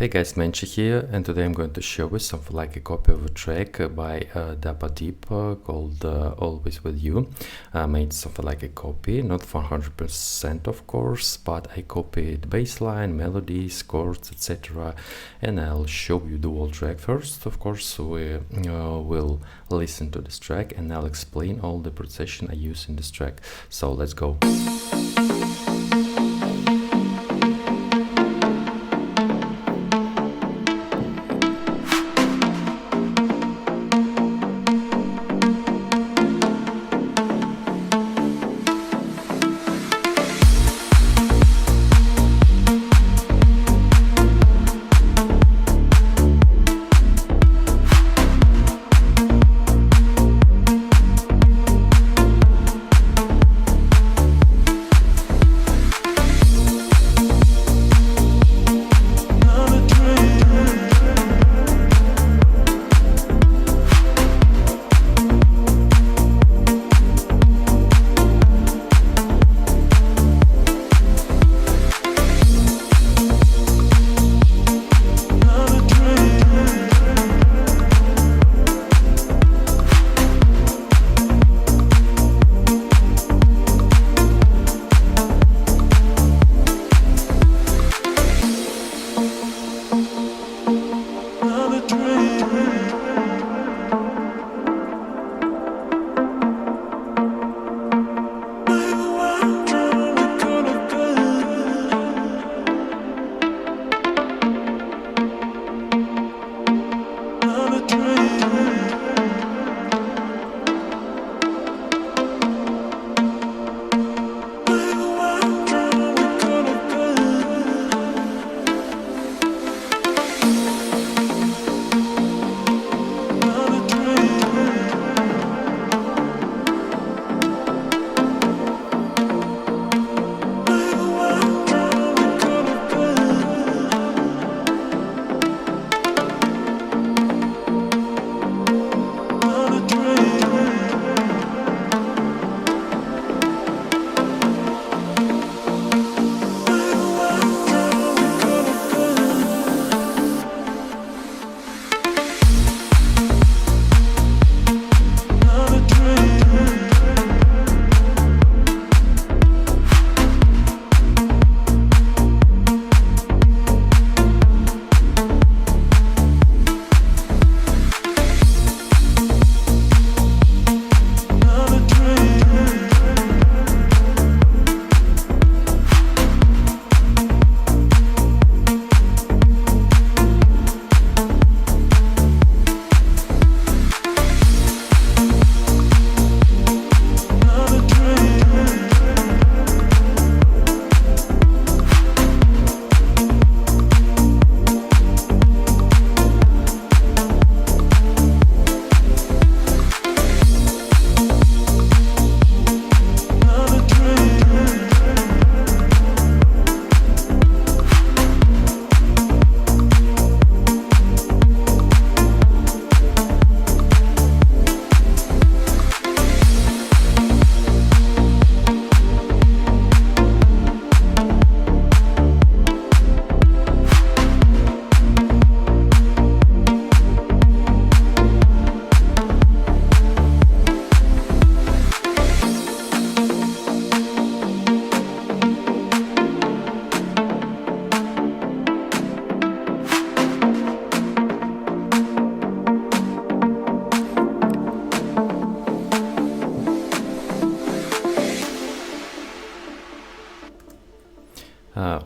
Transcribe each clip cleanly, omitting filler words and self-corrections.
Hey guys, Menchi here, and today I'm going to show you something like a copy of a track by Dapa called Always With You. I made something like a copy, not 100% of course, but I copied bassline, melodies, chords, etc. And I'll show you the whole track first. Of course, we will listen to this track and I'll explain all the procession I use in this track. So let's go.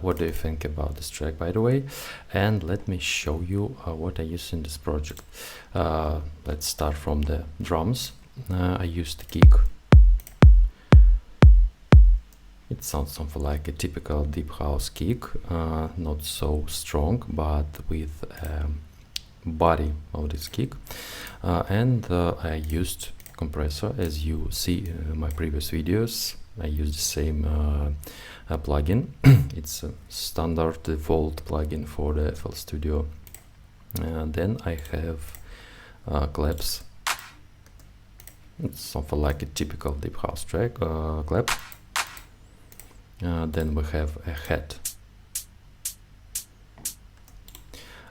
What do you think about this track, by the way? And let me show you what I use in this project. Let's start from the drums. I used the kick. It sounds something like a typical deep house kick, not so strong, but with body of this kick. And I used compressor, as you see in my previous videos. I used the same plugin. It's a standard default plugin for the FL Studio. Then I have claps. It's something like a typical deep house track clap. Then we have a hat.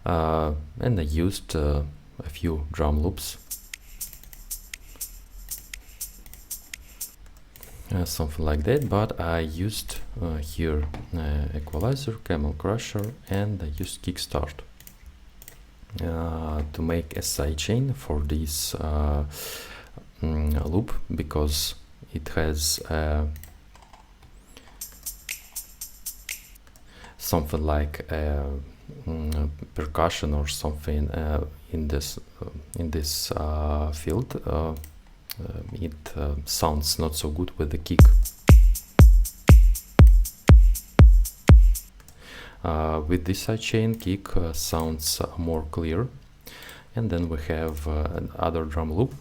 and I used a few drum loops, something like that, but I used here equalizer, camel crusher, and I used kickstart to make a sidechain for this loop, because it has something like percussion or something in this field. It sounds not so good with the kick. With this sidechain, kick sounds more clear. And then we have another drum loop.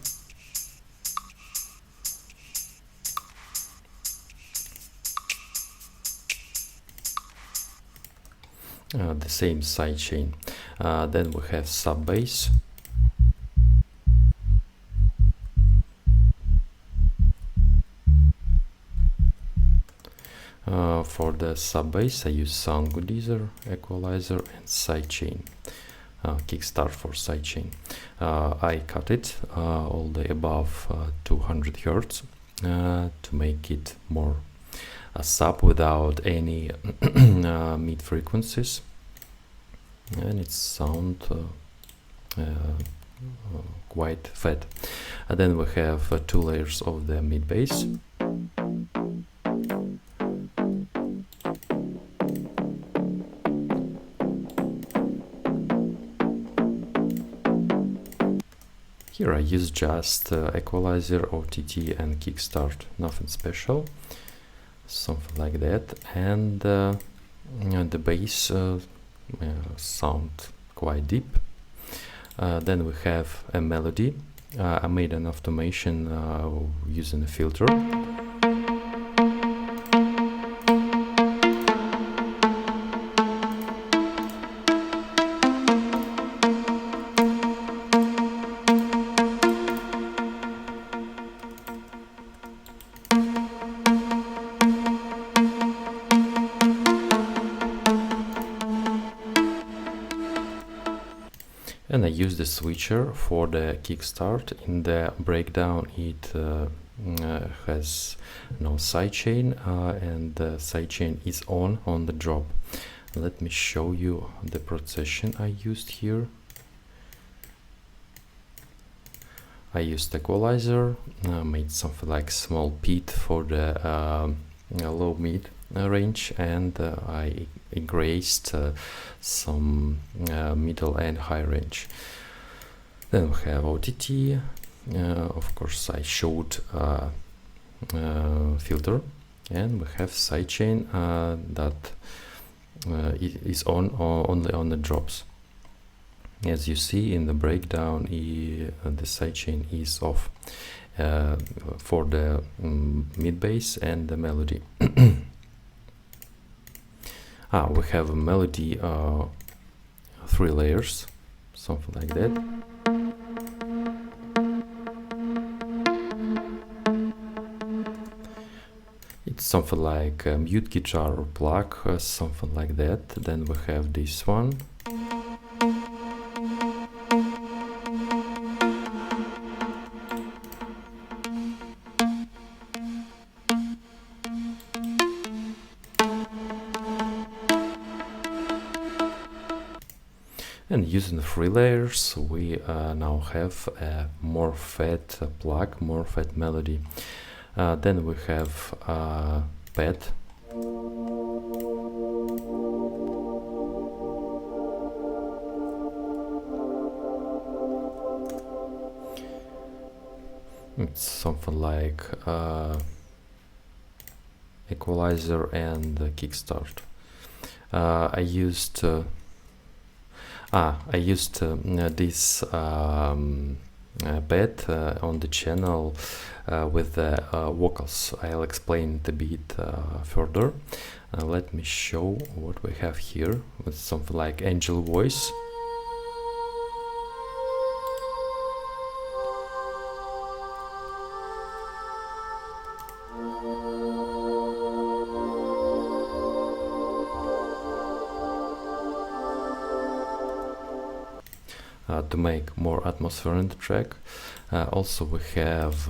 The same sidechain. Then we have sub bass. For the sub bass, I use sound goodizer, equalizer, and sidechain. Kickstart for sidechain. I cut it all the above 200 Hz to make it more sub without any mid frequencies, and it sound quite fat. And then we have 2 layers of the mid bass. Here I use just equalizer, OTT, and kickstart, nothing special, something like that. And the bass sound quite deep. Then we have a melody. I made an automation using a filter. And I use the switcher for the kickstart. In the breakdown it has no sidechain, and the sidechain is on the drop. Let me show you the procession I used here. I used equalizer, made something like small pit for the low mid range, and I erased some middle and high range. Then we have OTT. Of course, I showed filter, and we have sidechain that is only on the drops. As you see in the breakdown, the sidechain is off for the mid bass and the melody. We have a melody, 3 layers, something like that. It's something like a mute guitar or plug, something like that. Then we have this one. And using the 3 layers, we now have a more fat plug, more fat melody. Then we have pad. It's something like equalizer and kickstart. I used this pad on the channel with the vocals. I'll explain it a bit further. Let me show what we have here with something like angel voice. to make more atmosphere in the track. Also we have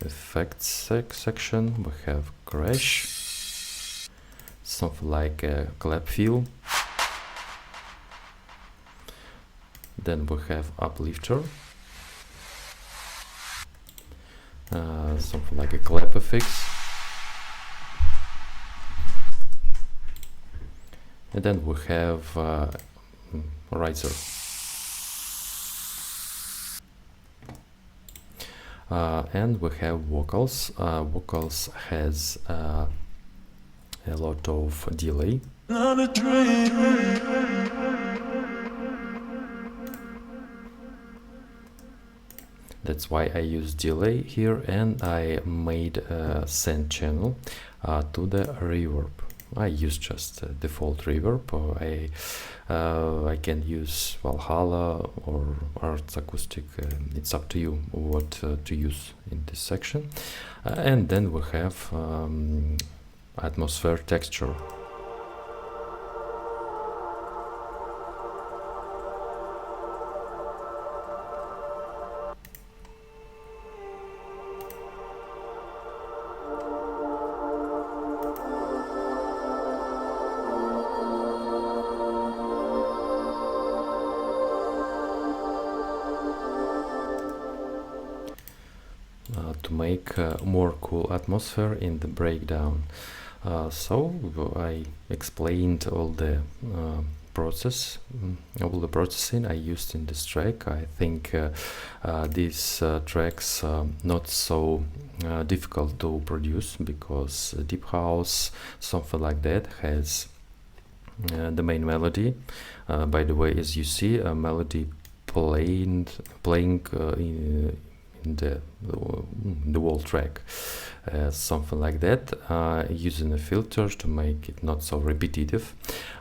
effects section, we have crash, something like a clap feel. Then we have uplifter, something like a clap effects. And then we have riser. And we have vocals. Vocals has a lot of delay. That's why I use delay here, and I made a send channel to the reverb. I use just default reverb, or I can use Valhalla or Arts Acoustic. It's up to you what to use in this section. And then we have atmosphere texture. To make more cool atmosphere in the breakdown. So I explained all the processing I used in this track. I think these tracks not so difficult to produce, because deep house, something like that, has the main melody. By the way, as you see, a melody playing in the whole track, something like that, using a filter to make it not so repetitive,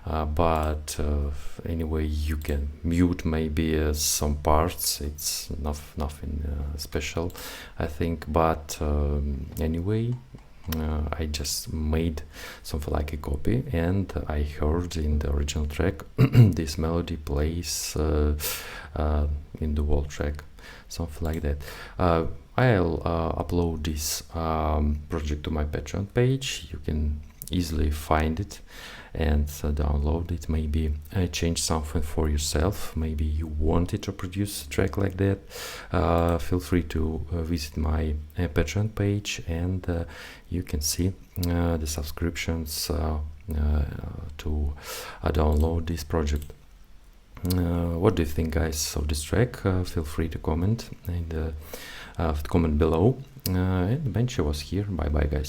but anyway, you can mute maybe some parts. It's nothing special, I think, but anyway, I just made something like a copy, and I heard in the original track this melody plays in the whole track, something like that. I'll upload this project to my Patreon page. You can easily find it and download it. Maybe change something for yourself. Maybe you wanted to produce a track like that. Feel free to visit my Patreon page, and you can see the subscriptions to download this project. What do you think, guys, of this track? Feel free to comment and comment below. And Benchi was here. Bye bye, guys.